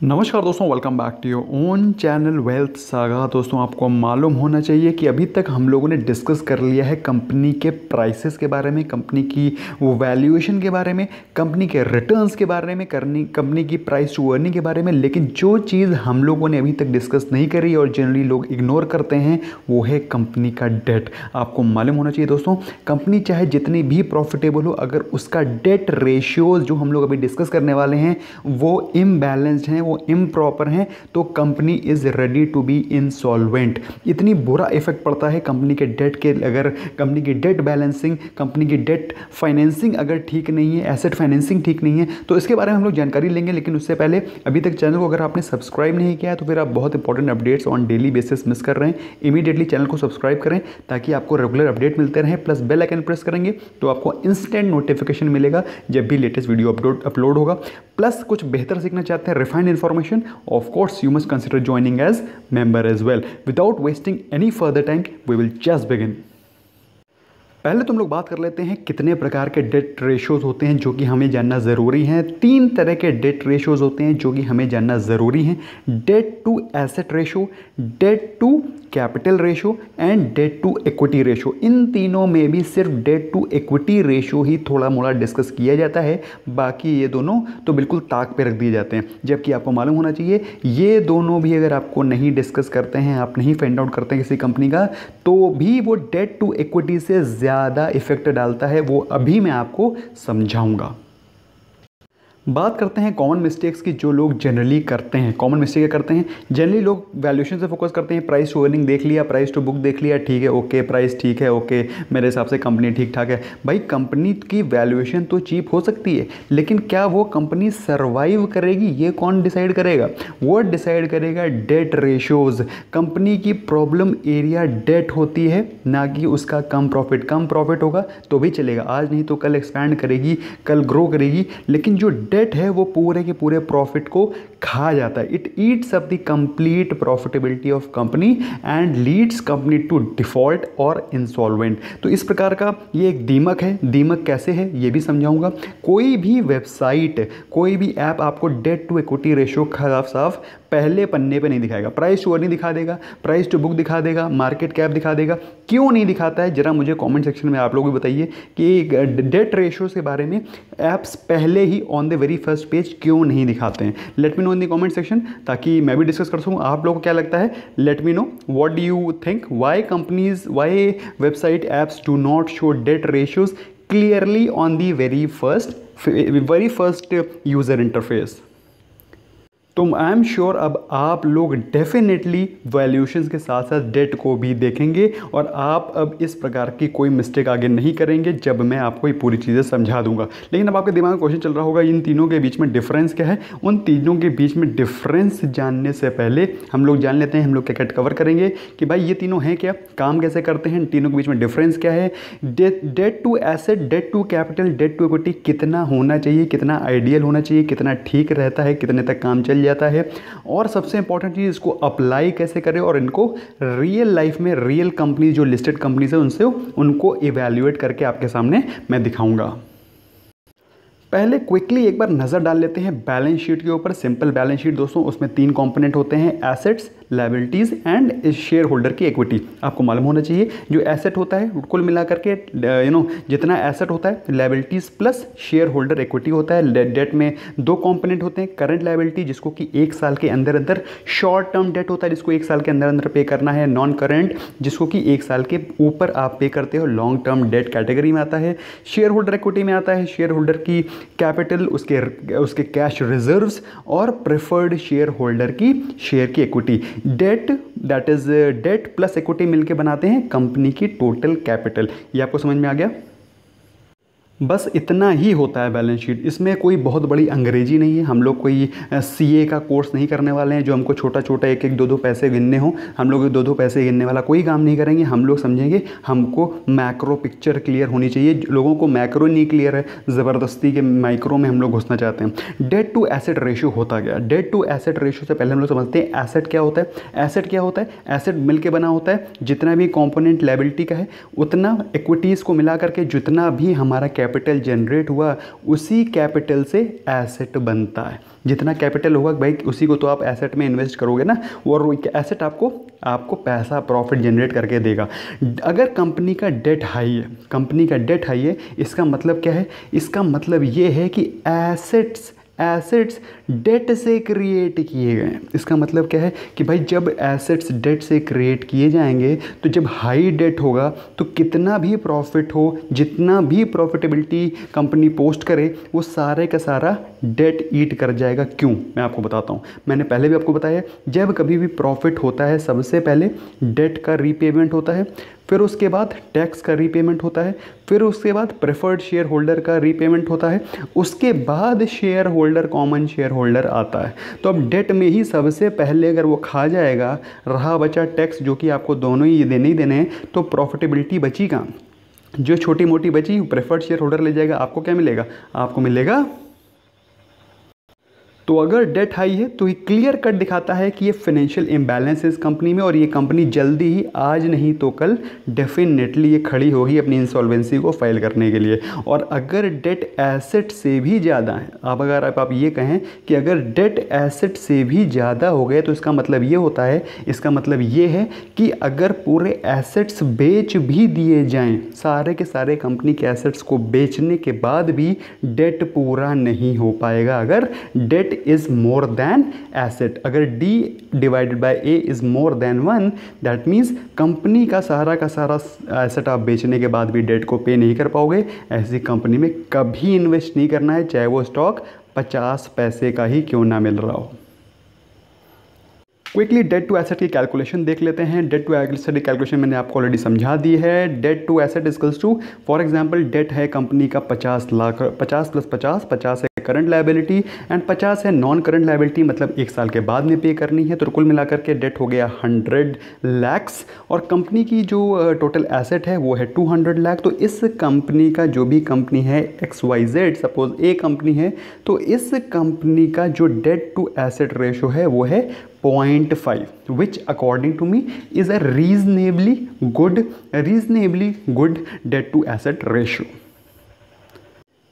नमस्कार दोस्तों, welcome back to your own channel Wealth Saga. दोस्तों, आपको मालूम होना चाहिए कि अभी तक हम लोगों ने डिस्कस कर लिया है कंपनी के प्राइसेस के बारे में, कंपनी की वो वैल्यूएशन के बारे में, कंपनी के रिटर्न्स के बारे में, कंपनी की प्राइस टू अर्निंग के बारे में। लेकिन जो चीज़ हम लोगों ने अभी तक डिस्कस नहीं करी और जनरली लोग इग्नोर करते हैं वो है कंपनी का डेट। आपको मालूम होना चाहिए दोस्तों, कंपनी चाहे जितनी भी प्रॉफिटेबल हो, अगर उसका डेट रेशियोज जो हम लोग अभी डिस्कस करने वाले हैं वो इम्बैलेंस्ड हैं, वो इम्प्रॉपर हैं, तो company is ready to be insolvent. इतनी बुरा इफेक्ट पड़ता है कंपनी के डेट के। अगर कंपनी की डेट बैलेंसिंग, कंपनी की डेट फाइनेंसिंग अगर ठीक नहीं है, एसेट फाइनेंसिंग ठीक नहीं है, तो इसके बारे में हम लोग जानकारी लेंगे। लेकिन उससे पहले अभी तक चैनल को अगर आपने सब्सक्राइब नहीं किया है तो फिर आप बहुत important updates on daily basis miss कर रहे हैं। इमीडिएटली चैनल को सब्सक्राइब करें ताकि आपको रेगुलर अपडेट मिलते रहें। प्लस बेल आइकन प्रेस करेंगे तो आपको इंस्टेंट नोटिफिकेशन मिलेगा जब भी लेटेस्ट वीडियो अपलोड होगा। प्लस कुछ बेहतर सीखना चाहते हैं, refined information, of course you must consider joining as member as well. Without wasting any further time, we will just begin. पहले तुम लोग बात कर लेते हैं कितने प्रकार के डेट रेशियोज होते हैं जो कि हमें जानना ज़रूरी है। 3 तरह के डेट रेशियोज होते हैं जो कि हमें जानना ज़रूरी है। Debt to asset ratio, debt to capital ratio and debt to equity ratio. इन तीनों में भी सिर्फ डेट टू इक्विटी रेशियो ही थोड़ा मोड़ा डिस्कस किया जाता है, बाकी ये दोनों तो बिल्कुल ताक पे रख दिए जाते हैं। जबकि आपको मालूम होना चाहिए ये दोनों भी अगर आपको नहीं डिस्कस करते हैं, आप नहीं फाइंड आउट करते हैं किसी कंपनी का, तो भी वो डेट टू इक्विटी से ज़्यादा इफेक्ट डालता है। वो अभी मैं आपको समझाऊंगा। बात करते हैं कॉमन मिस्टेक्स की जो लोग जनरली करते हैं। कॉमन मिस्टेक क्या करते हैं? जनरली लोग वैल्यूएशन से फोकस करते हैं। प्राइस टू अर्निंग देख लिया, प्राइस टू बुक देख लिया, ठीक है, ओके, प्राइस ठीक है, ओके, मेरे हिसाब से कंपनी ठीक ठाक है। भाई, कंपनी की वैल्यूएशन तो चीप हो सकती है, लेकिन क्या वो कंपनी सर्वाइव करेगी ये कौन डिसाइड करेगा? वो डिसाइड करेगा डेट रेशियोज। कंपनी की प्रॉब्लम एरिया डेट होती है, ना कि उसका कम प्रॉफिट। कम प्रॉफिट होगा तो भी चलेगा, आज नहीं तो कल एक्सपैंड करेगी, कल ग्रो करेगी, लेकिन जो डेट है वो पूरे के पूरे प्रॉफिट को खा जाता है। It eats up the complete profitability of company and leads company to default और इंसॉल्वेंट। तो इस प्रकार का ये एक दीमक है। दीमक कैसे है ये भी समझाऊंगा। कोई भी वेबसाइट, कोई भी ऐप आपको डेट टू इक्विटी रेशियो साफ साफ पहले पन्ने पे नहीं दिखाएगा। प्राइस टू अर्निंग दिखा देगा, प्राइस टू बुक दिखा देगा, मार्केट कैप दिखा देगा। क्यों नहीं दिखाता है जरा मुझे कमेंट सेक्शन में आप लोग भी बताइए कि डेट रेशियो के बारे में ऐप्स पहले ही on the very first page क्यों नहीं दिखाते हैं। Let me know in the comment section ताकि मैं भी डिस्कस कर सकूँ। आप लोगों को क्या लगता है? Late me know what do you think, why website apps do not show that ratios clearly on the very first user interface. तो आई एम श्योर अब आप लोग डेफिनेटली वैल्यूएशंस के साथ साथ डेट को भी देखेंगे और आप अब इस प्रकार की कोई मिस्टेक आगे नहीं करेंगे जब मैं आपको ये पूरी चीज़ें समझा दूंगा। लेकिन अब आपके दिमाग में क्वेश्चन चल रहा होगा इन तीनों के बीच में डिफरेंस क्या है। उन तीनों के बीच में डिफरेंस जानने से पहले हम लोग जान लेते हैं, हम लोग क्या कवर करेंगे कि भाई ये तीनों हैं क्या, काम कैसे करते हैं, तीनों के बीच में डिफरेंस क्या है, debt to asset, debt to capital, debt to equity कितना होना चाहिए, कितना आइडियल होना चाहिए, कितना ठीक रहता है, कितने तक काम चल जाता है, और सबसे इंपॉर्टेंट चीज इसको अप्लाई कैसे करें और इनको रियल लाइफ में रियल कंपनी जो लिस्टेड कंपनीज है उनसे उनको इवैल्यूएट करके आपके सामने मैं दिखाऊंगा। पहले क्विकली एक बार नज़र डाल लेते हैं बैलेंस शीट के ऊपर। सिंपल बैलेंस शीट दोस्तों, उसमें 3 कंपोनेंट होते हैं, assets, liabilities and share holder की इक्विटी। आपको मालूम होना चाहिए जो एसेट होता है कुल मिला करके जितना एसेट होता है liabilities plus shareholder equity होता है। डेट में 2 कंपोनेंट होते हैं, करंट लायबिलिटी जिसको कि 1 साल के अंदर अंदर शॉर्ट टर्म डेट होता है जिसको 1 साल के अंदर अंदर पे करना है, नॉन करंट जिसको कि 1 साल के ऊपर आप पे करते हो, लॉन्ग टर्म डेट कैटेगरी में आता है। शेयर होल्डर इक्विटी में आता है शेयर होल्डर की कैपिटल, उसके कैश रिजर्व्स और प्रेफर्ड शेयर होल्डर की शेयर की equity. Debt that is debt plus equity मिलके बनाते हैं कंपनी की टोटल कैपिटल। ये आपको समझ में आ गया? बस इतना ही होता है बैलेंस शीट। इसमें कोई बहुत बड़ी अंग्रेजी नहीं है। हम लोग कोई सीए का कोर्स नहीं करने वाले हैं जो हमको छोटा छोटा 1-1, 2-2 पैसे गिनने हो। हम लोग 2-2 पैसे गिनने वाला कोई काम नहीं करेंगे। हम लोग समझेंगे हमको मैक्रो पिक्चर क्लियर होनी चाहिए। लोगों को मैक्रो नहीं क्लियर है, ज़बरदस्ती के माइक्रो में हम लोग घुसना चाहते हैं। डेट टू एसेट रेशियो होता गया। डेट टू एसेट रेशियो से पहले हम लोग समझते हैं एसेट क्या होता है। एसेट क्या होता है? एसेट मिल के बना होता है, जितना भी कॉम्पोनेंट लायबिलिटी का है उतना इक्विटीज़ को मिला करके जितना भी हमारा कैपिटल जनरेट हुआ उसी कैपिटल से एसेट बनता है। जितना कैपिटल होगा भाई उसी को तो आप एसेट में इन्वेस्ट करोगे ना, और वो एसेट आपको पैसा प्रॉफिट जनरेट करके देगा। अगर कंपनी का डेट हाई है, इसका मतलब क्या है? इसका मतलब ये है कि एसेट्स डेट से क्रिएट किए गए हैं। इसका मतलब क्या है कि भाई जब एसेट्स डेट से क्रिएट किए जाएंगे तो जब हाई डेट होगा तो कितना भी प्रॉफिट हो, जितना भी प्रॉफिटेबिलिटी कंपनी पोस्ट करे, वो सारे का सारा डेट ईट कर जाएगा। क्यों? मैं आपको बताता हूँ। मैंने पहले भी आपको बताया, जब कभी भी प्रॉफिट होता है सबसे पहले डेट का रीपेमेंट होता है, फिर उसके बाद टैक्स का रीपेमेंट होता है, फिर उसके बाद प्रेफर्ड शेयर होल्डर का रीपेमेंट होता है, उसके बाद share holder common share holder आता है। तो अब डेट में ही सबसे पहले अगर वो खा जाएगा, रहा बचा टैक्स जो कि आपको दोनों ही देने हैं, तो प्रॉफिटेबिलिटी बची कहाँ? जो छोटी मोटी बची प्रेफर्ड शेयर होल्डर ले जाएगा। आपको क्या मिलेगा? आपको मिलेगा। तो अगर डेट हाई है तो ये क्लियर कट दिखाता है कि ये फाइनेंशियल इम्बैलेंस है इस कंपनी में, और ये कंपनी जल्दी ही, आज नहीं तो कल, डेफिनेटली ये खड़ी होगी अपनी इंसॉल्वेंसी को फाइल करने के लिए। और अगर डेट एसेट से भी ज़्यादा है, अगर आप ये कहें कि अगर डेट एसेट से भी ज़्यादा हो गए तो इसका मतलब ये होता है, इसका मतलब ये है कि अगर पूरे एसेट्स बेच भी दिए जाएं, सारे के सारे कंपनी के एसेट्स को बेचने के बाद भी डेट पूरा नहीं हो पाएगा। अगर date is more than asset, अगर D divided by A is more than 1, that means company का सारा एसेट आप बेचने के बाद भी डेट को पे नहीं कर पाओगे। ऐसी कंपनी में कभी इन्वेस्ट नहीं करना है, चाहे वो स्टॉक 50 पैसे का ही क्यों ना मिल रहा हो। क्विकली डेट टू एसेट की कैलकुलेशन देख लेते हैं। डेट टू एसेट की कैलकुलेशन मैंने आपको ऑलरेडी समझा दी है। Debt to asset equals to, for example debt है कंपनी का 50 लाख, 50 प्लस 50 है करंट लायबिलिटी एंड 50 है नॉन करंट लायबिलिटी, मतलब 1 साल के बाद में पे करनी है। तो कुल मिलाकर के डेट हो गया 100 लैक्स, और कंपनी की जो टोटल एसेट है वो है 200 लाख। तो इस कंपनी का जो भी कंपनी है XYZ, सपोज ए कंपनी है, तो इस कंपनी का जो डेट टू एसेट रेशो है वो है 0.5, which according to me is a reasonably good debt to asset ratio।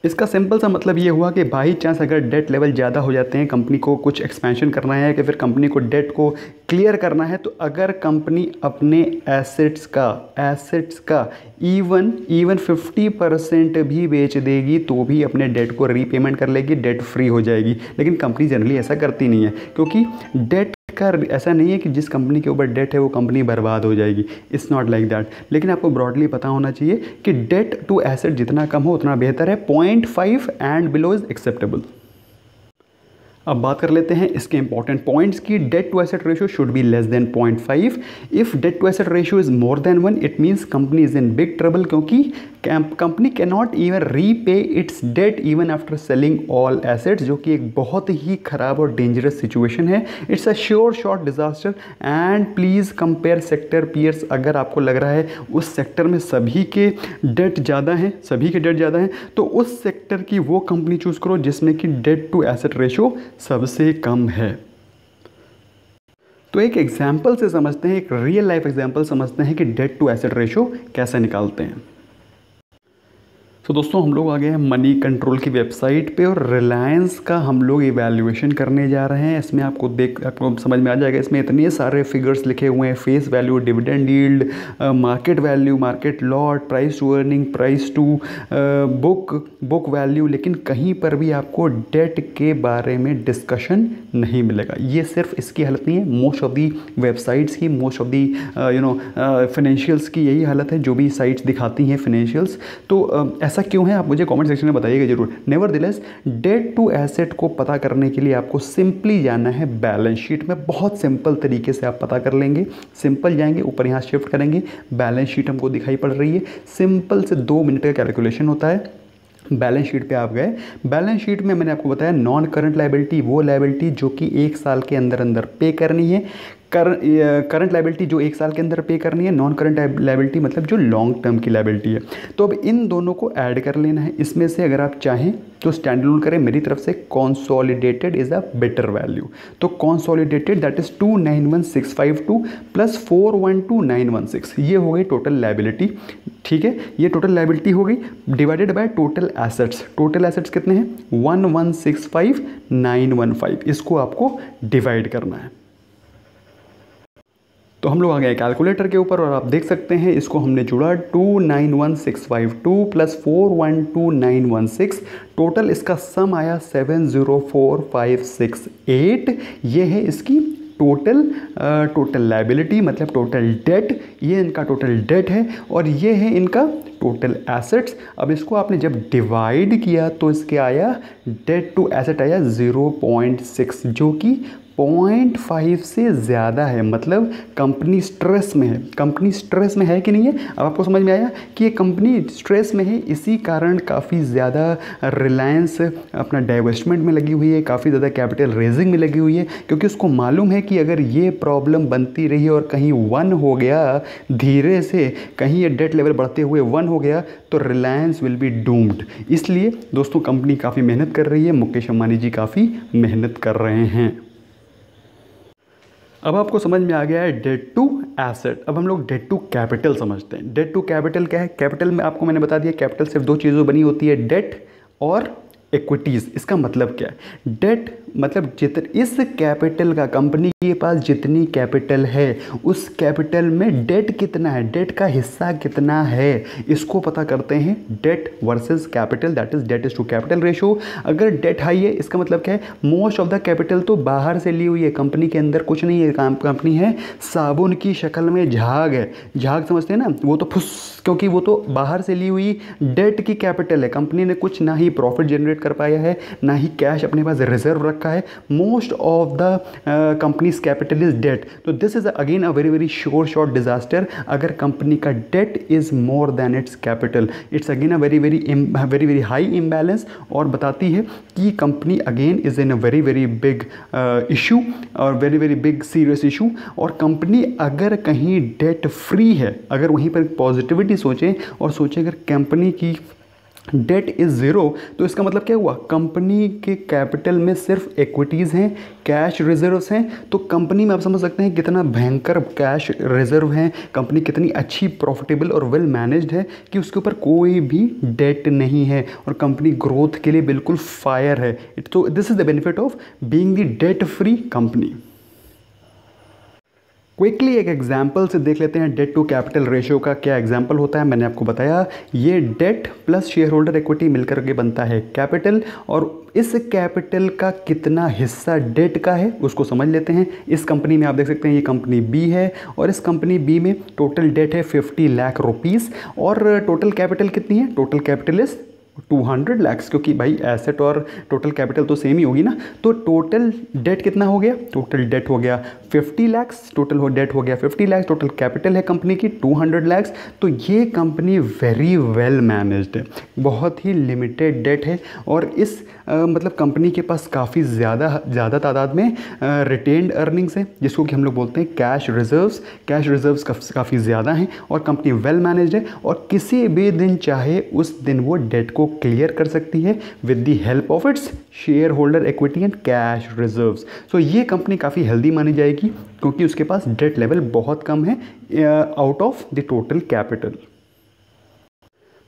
इसका सिंपल सा मतलब ये हुआ कि बाई चांस अगर डेट लेवल ज़्यादा हो जाते हैं, कंपनी को कुछ एक्सपेंशन करना है कि फिर कंपनी को डेट को क्लियर करना है, तो अगर कंपनी अपने एसेट्स का इवन 50% भी बेच देगी तो भी अपने डेट को रीपेमेंट कर लेगी, डेट फ्री हो जाएगी। लेकिन कंपनी जनरली ऐसा करती नहीं है, क्योंकि डेट का ऐसा नहीं है कि जिस कंपनी के ऊपर डेट है वो कंपनी बर्बाद हो जाएगी। It's not like that. लेकिन आपको ब्रॉडली पता होना चाहिए कि डेट टू एसेट जितना कम हो उतना बेहतर है। 0.5 एंड बिलो इज एक्सेप्टेबल। अब बात कर लेते हैं इसके इंपॉर्टेंट पॉइंट्स की। Debt to asset ratio should be less than 0.5। If debt to asset ratio is more than 1, it means company is in big trouble, क्योंकि company can not even repay its debt even after selling all assets, जो कि एक बहुत ही खराब और dangerous situation है। It's a sure short disaster. And please compare sector peers. अगर आपको लग रहा है उस सेक्टर में सभी के डेट ज़्यादा हैं, तो उस सेक्टर की वो कंपनी चूज़ करो जिसमें कि डेट टू एसेट रेशियो सबसे कम है। तो एक एग्जाम्पल से समझते हैं, एक रियल लाइफ एग्जाम्पल समझते हैं कि डेट टू एसेट रेशियो कैसे निकालते हैं। तो दोस्तों हम लोग आ गए हैं मनी कंट्रोल की वेबसाइट पे, और रिलायंस का हम लोग इवैल्यूएशन करने जा रहे हैं। इसमें आपको समझ में आ जाएगा, इसमें इतने सारे फिगर्स लिखे हुए हैं, face value, dividend yield, market value, market lot, price to earning, price to book value, लेकिन कहीं पर भी आपको डेट के बारे में डिस्कशन नहीं मिलेगा। ये सिर्फ इसकी हालत नहीं है, मोस्ट ऑफ दी वेबसाइट्स की, मोस्ट ऑफ दी फाइनेंशियल्स की यही हालत है, जो भी साइट्स दिखाती हैं फाइनेंशियल्स। तो ऐसा क्यों है आप मुझे कमेंट सेक्शन में बताइएगा जरूर। नेवरदिलेस डेट टू एसेट को पता करने के लिए आपको सिंपली जाना है बैलेंस शीट में। बहुत सिंपल तरीके से आप पता कर लेंगे। सिंपल जाएंगे, ऊपर यहाँ शिफ्ट करेंगे, बैलेंस शीट हमको दिखाई पड़ रही है। सिंपल से 2 मिनट का कैलकुलेशन होता है। बैलेंस शीट पे आप गए। बैलेंस शीट में मैंने आपको बताया नॉन करंट लायबिलिटी वो लायबिलिटी जो कि 1 साल के अंदर पे करनी है। करंट लायबिलिटी जो 1 साल के अंदर पे करनी है, नॉन करंट लायबिलिटी मतलब जो लॉन्ग टर्म की लायबिलिटी है। तो अब इन दोनों को ऐड कर लेना है। इसमें से अगर आप चाहें तो स्टैंड अलोन करें, मेरी तरफ से consolidated is a better value. तो कॉन्सोलिडेटेड दैट इज 291,652 प्लस 412,916, ये हो गई टोटल लायबिलिटी। ठीक है, ये टोटल लायबिलिटी हो गई divided by total assets. Total assets कितने हैं? 1,165,915, इसको आपको डिवाइड करना है। तो हम लोग आ गए कैलकुलेटर के ऊपर और आप देख सकते हैं इसको हमने जुड़ा 291,652 प्लस 412,916, टोटल इसका सम आया 704,568। ये है इसकी टोटल लायबिलिटी मतलब टोटल डेट, ये इनका टोटल डेट है और ये है इनका टोटल एसेट्स। अब इसको आपने जब डिवाइड किया तो इसके आया डेट टू एसेट आया 0.6, जो कि 0.5 से ज़्यादा है, मतलब कंपनी स्ट्रेस में है। कंपनी स्ट्रेस में है कि नहीं है? अब आपको समझ में आया कि ये कंपनी स्ट्रेस में है, इसी कारण काफ़ी ज़्यादा रिलायंस अपना डाइवेस्टमेंट में लगी हुई है, काफ़ी ज़्यादा कैपिटल रेजिंग में लगी हुई है, क्योंकि उसको मालूम है कि अगर ये प्रॉब्लम बनती रही और कहीं 1 हो गया, धीरे से कहीं ये डेट लेवल बढ़ते हुए 1 हो गया तो रिलायंस विल बी डूम्ड। इसलिए दोस्तों कंपनी काफ़ी मेहनत कर रही है, मुकेश अंबानी जी काफ़ी मेहनत कर रहे हैं। अब आपको समझ में आ गया है डेट टू एसेट। अब हम लोग डेट टू कैपिटल समझते हैं। डेट टू कैपिटल क्या है? कैपिटल में आपको मैंने बता दिया, कैपिटल सिर्फ 2 चीज़ों बनी होती है, डेट और इक्विटीज़। इसका मतलब क्या है? डेट मतलब इस कैपिटल का, कंपनी के पास जितनी कैपिटल है उस कैपिटल में डेट कितना है, डेट का हिस्सा कितना है, इसको पता करते हैं। Debt versus capital that is debt is to capital ratio. अगर डेट हाई है इसका मतलब क्या है? मोस्ट ऑफ द कैपिटल तो बाहर से ली हुई है, कंपनी के अंदर कुछ नहीं है। कंपनी है साबुन की शक्ल में झाग है, झाग समझते हैं ना, वो तो फुस, क्योंकि वो तो बाहर से ली हुई डेट की कैपिटल है। कंपनी ने कुछ ना ही प्रॉफिट जनरेट कर पाया है, ना ही कैश अपने पास रिजर्व रखा है। Most of the companies capital is debt. तो this is again a very very sure shot disaster. अगर कंपनी का debt is more than its capital, it's again a very very high imbalance, और बताती है कि company again is in a very very big issue और very very big serious issue. और company अगर कहीं डेट फ्री है, अगर वहीं पर पॉजिटिविटी सोचें और सोचें अगर कंपनी की डेट इज़ ज़ीरो, तो इसका मतलब क्या हुआ? कंपनी के कैपिटल में सिर्फ इक्विटीज़ हैं, कैश रिजर्व्स हैं। तो कंपनी में आप समझ सकते हैं कितना भयंकर कैश रिजर्व हैं, कंपनी कितनी अच्छी प्रॉफिटेबल और वेल मैनेज्ड है कि उसके ऊपर कोई भी डेट नहीं है और कंपनी ग्रोथ के लिए बिल्कुल फायर है। तो this is the benefit of being the debt free company. Quickly एक एग्जाम्पल से देख लेते हैं डेट टू कैपिटल रेशियो का क्या एग्जाम्पल होता है। मैंने आपको बताया ये debt plus shareholder equity मिलकर के बनता है कैपिटल, और इस कैपिटल का कितना हिस्सा डेट का है उसको समझ लेते हैं। इस कंपनी में आप देख सकते हैं ये कंपनी बी है और इस कंपनी बी में टोटल डेट है 50 लाख रुपीज़ और टोटल कैपिटल कितनी है? टोटल कैपिटल इज 200 लाख, क्योंकि भाई एसेट और टोटल कैपिटल तो सेम ही होगी ना। तो टोटल डेट कितना हो गया? टोटल डेट हो गया 50 लाख, टोटल डेट हो गया 50 लाख, टोटल कैपिटल है कंपनी की 200 लाख। तो ये कंपनी वेरी वेल मैनेज्ड है, बहुत ही लिमिटेड डेट है और इस मतलब कंपनी के पास काफ़ी ज़्यादा तादाद में रिटेन्ड अर्निंग्स है, जिसको कि हम लोग बोलते हैं कैश रिजर्व्स। कैश रिजर्व्स काफ़ी ज़्यादा हैं और कंपनी वेल मैनेज्ड है और किसी भी दिन चाहे उस दिन वो डेट को क्लियर कर सकती है with the help of its shareholder equity and cash reserves. So ये कंपनी काफ़ी हेल्दी मानी जाएगी क्योंकि उसके पास डेट लेवल बहुत कम है out of the total capital.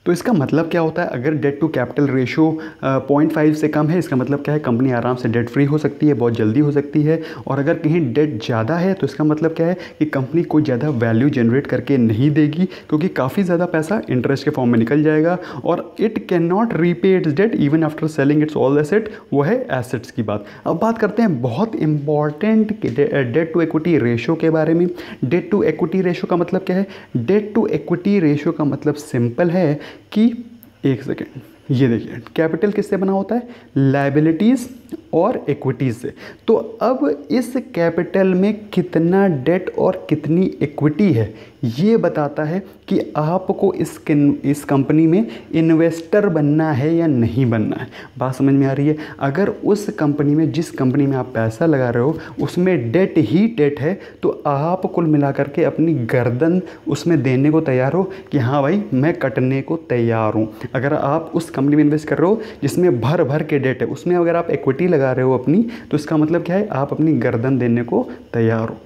तो इसका मतलब क्या होता है? अगर डेट टू कैपिटल रेशियो 0.5 से कम है, इसका मतलब क्या है? कंपनी आराम से डेट फ्री हो सकती है, बहुत जल्दी हो सकती है। और अगर कहीं डेट ज़्यादा है तो इसका मतलब क्या है कि कंपनी कोई ज़्यादा वैल्यू जनरेट करके नहीं देगी, क्योंकि काफ़ी ज़्यादा पैसा इंटरेस्ट के फॉर्म में निकल जाएगा और it can not repay its debt even after selling its all asset. वो है एसेट्स की बात। अब बात करते हैं बहुत important debt to equity ratio के बारे में। डेट टू इक्विटी रेशियो का मतलब क्या है? डेट टू इक्विटी रेशियो का मतलब सिंपल है कि एक सेकेंड, ये देखिए कैपिटल किससे बना होता है? लायबिलिटीज़ और इक्विटी से। तो अब इस कैपिटल में कितना डेट और कितनी इक्विटी है ये बताता है कि आपको इस कंपनी में इन्वेस्टर बनना है या नहीं बनना है। बात समझ में आ रही है? अगर उस कंपनी में, जिस कंपनी में आप पैसा लगा रहे हो, उसमें डेट ही डेट है, तो आप कुल मिलाकर के अपनी गर्दन उसमें देने को तैयार हो कि हाँ भाई मैं कटने को तैयार हूँ। अगर आप उस कंपनी में इन्वेस्ट कर रहे हो जिसमें भर भर के डेट है, उसमें अगर आप इक्विटी लगा रहे हो अपनी, तो इसका मतलब क्या है? आप अपनी गर्दन देने को तैयार हो।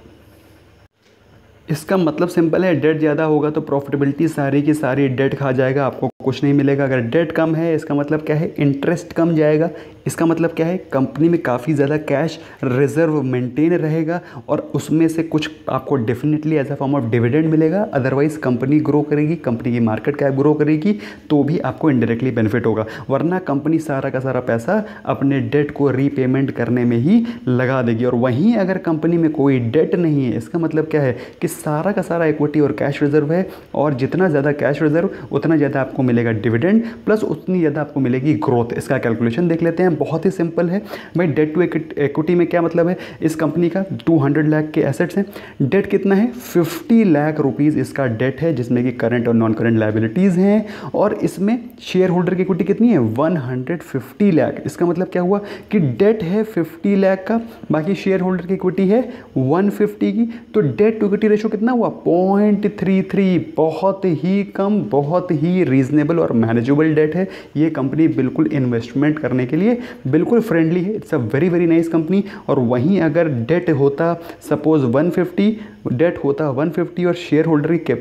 इसका मतलब सिंपल है, डेट ज़्यादा होगा तो प्रॉफिटेबिलिटी सारी की सारी डेट खा जाएगा, आपको कुछ नहीं मिलेगा। अगर डेट कम है इसका मतलब क्या है? इंटरेस्ट कम जाएगा। इसका मतलब क्या है? कंपनी में काफ़ी ज़्यादा कैश रिजर्व मेंटेन रहेगा और उसमें से कुछ आपको definitely as a form of dividend मिलेगा। अदरवाइज कंपनी ग्रो करेगी, कंपनी की मार्केट कैप ग्रो करेगी तो भी आपको इनडायरेक्टली बेनिफिट होगा, वरना कंपनी सारा का सारा पैसा अपने डेट को रीपेमेंट करने में ही लगा देगी। और वहीं अगर कंपनी में कोई डेट नहीं है, इसका मतलब क्या है कि सारा का सारा इक्विटी और कैश रिजर्व है, और जितना ज़्यादा कैश रिजर्व उतना ज़्यादा आपको मिलेगा डिविडेंड, प्लस उतनी ज़्यादा आपको मिलेगी ग्रोथ। इसका कैलकुलेशन देख लेते हैं, बहुत ही सिंपल है भाई। डेट टू इक्विटी में क्या मतलब है? इस कंपनी का 200 लाख के एसेट्स हैं, डेट कितना है? 50 लाख रुपीज़ इसका डेट है, जिसमें कि करंट और नॉन करंट लायबिलिटीज़ हैं, और इसमें शेयर होल्डर की इक्विटी कितनी है? 150 लाख। इसका मतलब क्या हुआ कि डेट है 50 लाख का, बाकी शेयर होल्डर की इक्विटी है 150 की, तो डेट टू इक्विटी रेशो कितना हुआ? 0.33। बहुत ही कम, बहुत ही रीजनेबल और मैनेजेबल डेट है। ये कंपनी बिल्कुल इन्वेस्टमेंट करने के लिए बिल्कुल फ्रेंडली है। It's a very very nice company. और वहीं अगर डेट होता सपोज 150, डेट होता 150 और शेयर होल्डर की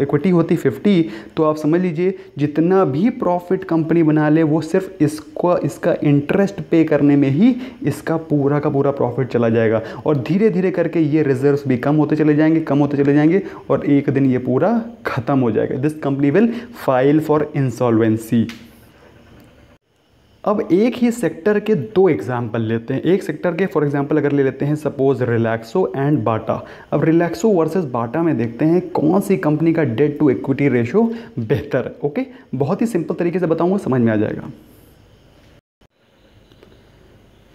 इक्विटी होती 50, तो आप समझ लीजिए जितना भी प्रॉफिट कंपनी बना ले वो सिर्फ इसका इंटरेस्ट पे करने में ही इसका पूरा का पूरा प्रॉफिट चला जाएगा, और धीरे धीरे करके ये रिजर्व्स भी कम होते चले जाएंगे, कम होते चले जाएंगे, और एक दिन ये पूरा खत्म हो जाएगा। This company will file for insolvency. अब एक ही सेक्टर के दो एग्जाम्पल लेते हैं। एक सेक्टर के फॉर एग्जाम्पल अगर ले लेते हैं सपोज रिलैक्सो एंड बाटा। अब रिलैक्सो वर्सेस बाटा में देखते हैं कौन सी कंपनी का डेट टू इक्विटी रेशो बेहतर है। ओके, बहुत ही सिंपल तरीके से बताऊंगा, समझ में आ जाएगा।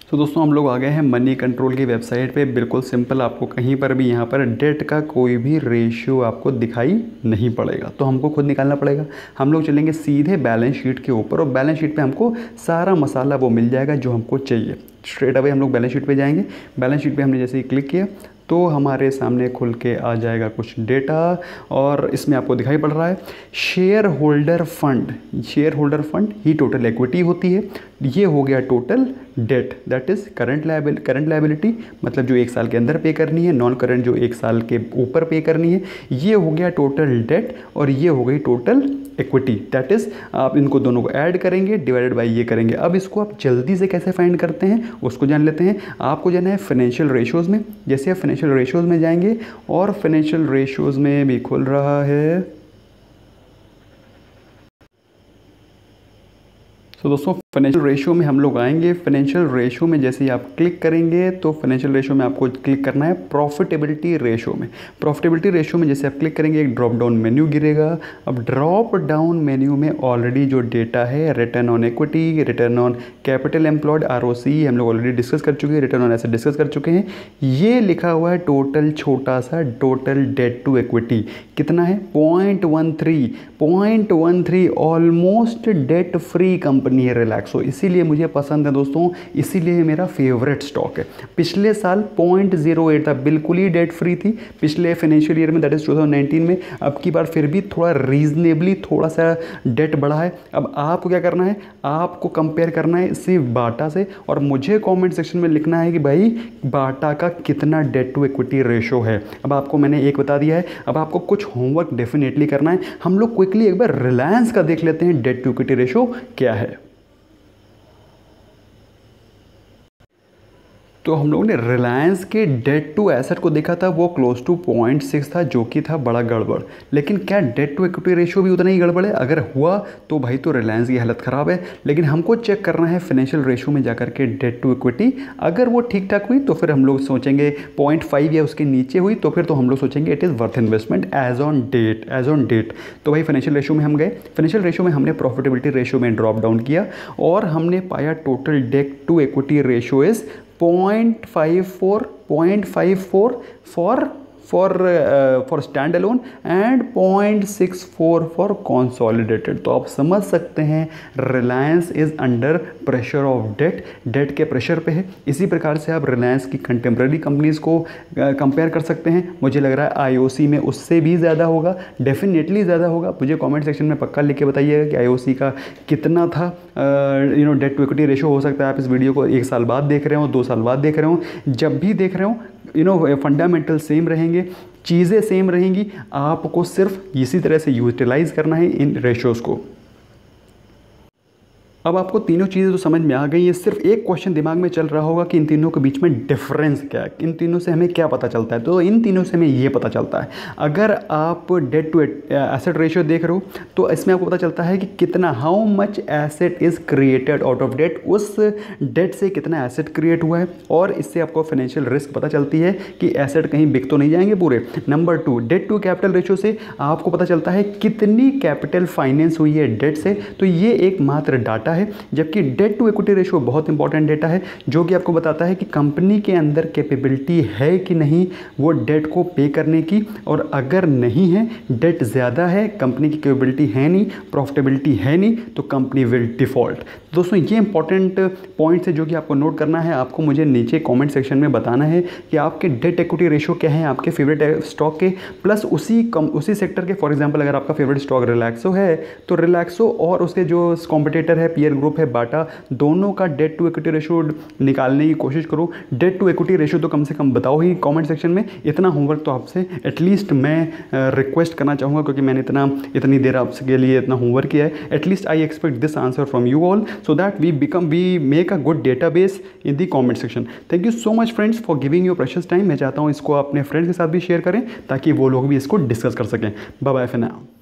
तो दोस्तों हम लोग आ गए हैं मनी कंट्रोल की वेबसाइट पे। बिल्कुल सिंपल, आपको कहीं पर भी यहाँ पर डेट का कोई भी रेशियो आपको दिखाई नहीं पड़ेगा, तो हमको खुद निकालना पड़ेगा। हम लोग चलेंगे सीधे बैलेंस शीट के ऊपर, और बैलेंस शीट पे हमको सारा मसाला वो मिल जाएगा जो हमको चाहिए। स्ट्रेट अवे हम लोग बैलेंस शीट पे जाएंगे। बैलेंस शीट पे हमने जैसे ही क्लिक किया तो हमारे सामने खुल के आ जाएगा कुछ डेटा, और इसमें आपको दिखाई पड़ रहा है shareholder fund. Shareholder fund ही टोटल इक्विटी होती है। ये हो गया total debt, that is current liability, मतलब जो एक साल के अंदर पे करनी है, नॉन करंट जो एक साल के ऊपर पे करनी है। ये हो गया टोटल डेट, और ये हो गई टोटल इक्विटी, दैट इज़ आप इनको दोनों को ऐड करेंगे, डिवाइडेड बाय ये करेंगे। अब इसको आप जल्दी से कैसे फाइंड करते हैं उसको जान लेते हैं। आपको जाना है फाइनेंशियल रेशियोज़ में। जैसे आप फाइनेंशियल रेशियोज़ में जाएंगे, और फाइनेंशियल रेशियोज़ में भी खुल रहा है, तो दोस्तों फाइनेंशियल रेशियो में हम लोग आएंगे। फाइनेंशियल रेशियो में जैसे ही आप क्लिक करेंगे तो फाइनेंशियल रेशियो में आपको क्लिक करना है प्रॉफिटेबिलिटी रेशियो में। प्रॉफिटेबिलिटी रेशियो में जैसे आप क्लिक करेंगे एक ड्रॉप डाउन मेन्यू गिरेगा। अब ड्रॉप डाउन मेन्यू में ऑलरेडी जो डेटा है, return on equity, return on capital employed ROC हम लोग ऑलरेडी डिस्कस कर चुके हैं, रिटर्न ऑन एसेट डिस्कस कर चुके हैं। ये लिखा हुआ है टोटल, छोटा सा टोटल डेट टू इक्विटी कितना है? 0.13 ऑलमोस्ट डेट फ्री कंपनी है रिलैक्सो। इसीलिए मुझे पसंद है दोस्तों, इसीलिए मेरा फेवरेट स्टॉक है। पिछले साल 0.08 था, बिल्कुल ही डेट फ्री थी पिछले फाइनेंशियल ईयर में, दैट इज 2019 में। अब की बार फिर भी थोड़ा रीजनेबली थोड़ा सा डेट बढ़ा है। अब आपको क्या करना है? आपको कंपेयर करना है सिर्फ बाटा से, और मुझे कमेंट सेक्शन में लिखना है कि भाई बाटा का कितना डेट टू इक्विटी रेशो है। अब आपको मैंने एक बता दिया है, अब आपको कुछ होमवर्क डेफिनेटली करना है। हम लोग क्विकली एक बार रिलायंस का देख लेते हैं डेट टू इक्विटी रेशो क्या है। तो हम लोगों ने रिलायंस के डेट टू एसेट को देखा था, वो क्लोज टू 0.6 था, जो कि था बड़ा गड़बड़। लेकिन क्या डेट टू इक्विटी रेशियो भी उतना ही गड़बड़ है? अगर हुआ तो भाई तो रिलायंस की हालत ख़राब है। लेकिन हमको चेक करना है फाइनेंशियल रेशियो में जाकर के डेट टू इक्विटी, अगर वो ठीक ठाक हुई तो फिर हम लोग सोचेंगे 0.5 या उसके नीचे हुई तो फिर तो हम लोग सोचेंगे it is worth investment as on date. तो भाई फाइनेंशियल रेशियो में हम गए, फाइनेंशियल रेशियो में हमने प्रॉफिटेबिलिटी रेशियो में ड्रॉप डाउन किया और हमने पाया total debt to equity ratio is 0.54 for standalone and 0.64 for consolidated. तो आप समझ सकते हैं Reliance is under pressure of debt के प्रेशर पे है। इसी प्रकार से आप रिलायंस की कंटेम्प्रेरी कंपनीज़ को कंपेयर कर सकते हैं। मुझे लग रहा है आईओसी में उससे भी ज़्यादा होगा, डेफिनेटली ज़्यादा होगा। मुझे कमेंट सेक्शन में पक्का लिख के बताइएगा कि आईओसी का कितना था डेट टू इक्विटी रेशियो। हो सकता है आप इस वीडियो को 1 साल बाद देख रहे हो, 2 साल बाद देख रहे हो, जब भी देख रहे हो फंडामेंटल सेम रहेंगे, चीज़ें सेम रहेंगी। आपको सिर्फ इसी तरह से यूटिलाइज करना है इन रेशियोज़ को। अब आपको तीनों चीज़ें तो समझ में आ गई है। सिर्फ एक क्वेश्चन दिमाग में चल रहा होगा कि इन तीनों के बीच में डिफरेंस क्या है, इन तीनों से हमें क्या पता चलता है। तो इन तीनों से हमें ये पता चलता है, अगर आप डेट टू एसेट रेशियो देख रहे हो तो इसमें आपको पता चलता है कि कितना, how much asset is created out of debt, उस डेट से कितना एसेट क्रिएट हुआ है। और इससे आपको फाइनेंशियल रिस्क पता चलती है कि एसेट कहीं बिक तो नहीं जाएंगे पूरे। Number 2, debt to capital ratio से आपको पता चलता है कितनी कैपिटल फाइनेंस हुई है डेट से। तो ये एकमात्र डाटा है। जबकि डेट टू इक्विटी रेशियो बहुत इंपॉर्टेंट डेटा है, जो कि आपको बताता है कि कंपनी के अंदर कैपेबिलिटी है कि नहीं वो डेट को पे करने की। और अगर नहीं है, डेट ज़्यादा है, कंपनी की कैपेबिलिटी है नहीं, प्रॉफिटेबिलिटी है नहीं, तो कंपनी विल डिफ़ॉल्ट। दोस्तों ये इंपॉर्टेंट पॉइंट्स है जो कि आपको नोट करना है। आपको मुझे नीचे कमेंट सेक्शन में बताना है कि आपके डेट इक्विटी रेशियो क्या है आपके फेवरेट स्टॉक के, प्लस उसी सेक्टर के। फॉर एग्जांपल अगर आपका फेवरेट स्टॉक रिलैक्सो है तो रिलैक्सो और उसके जो कॉम्पिटिटर है, पीयर ग्रुप है बाटा, दोनों का डेट टू इक्विटी रेशियो निकालने की कोशिश करो। डेट टू इक्विटी रेशियो तो कम से कम बताओ ही कमेंट सेक्शन में। इतना होमवर्क तो आपसे एटलीस्ट मैं रिक्वेस्ट करना चाहूँगा, क्योंकि मैंने इतनी देर आपके लिए इतना होमवर्क किया है। At least I expect this answer from you all so that we make a good database in the comment section. Thank you so much friends for giving your precious time. मैं चाहता हूँ इसको अपने फ्रेंड्स के साथ भी शेयर करें ताकि वो लोग भी इसको डिस्कस कर सकें। Bye bye for now.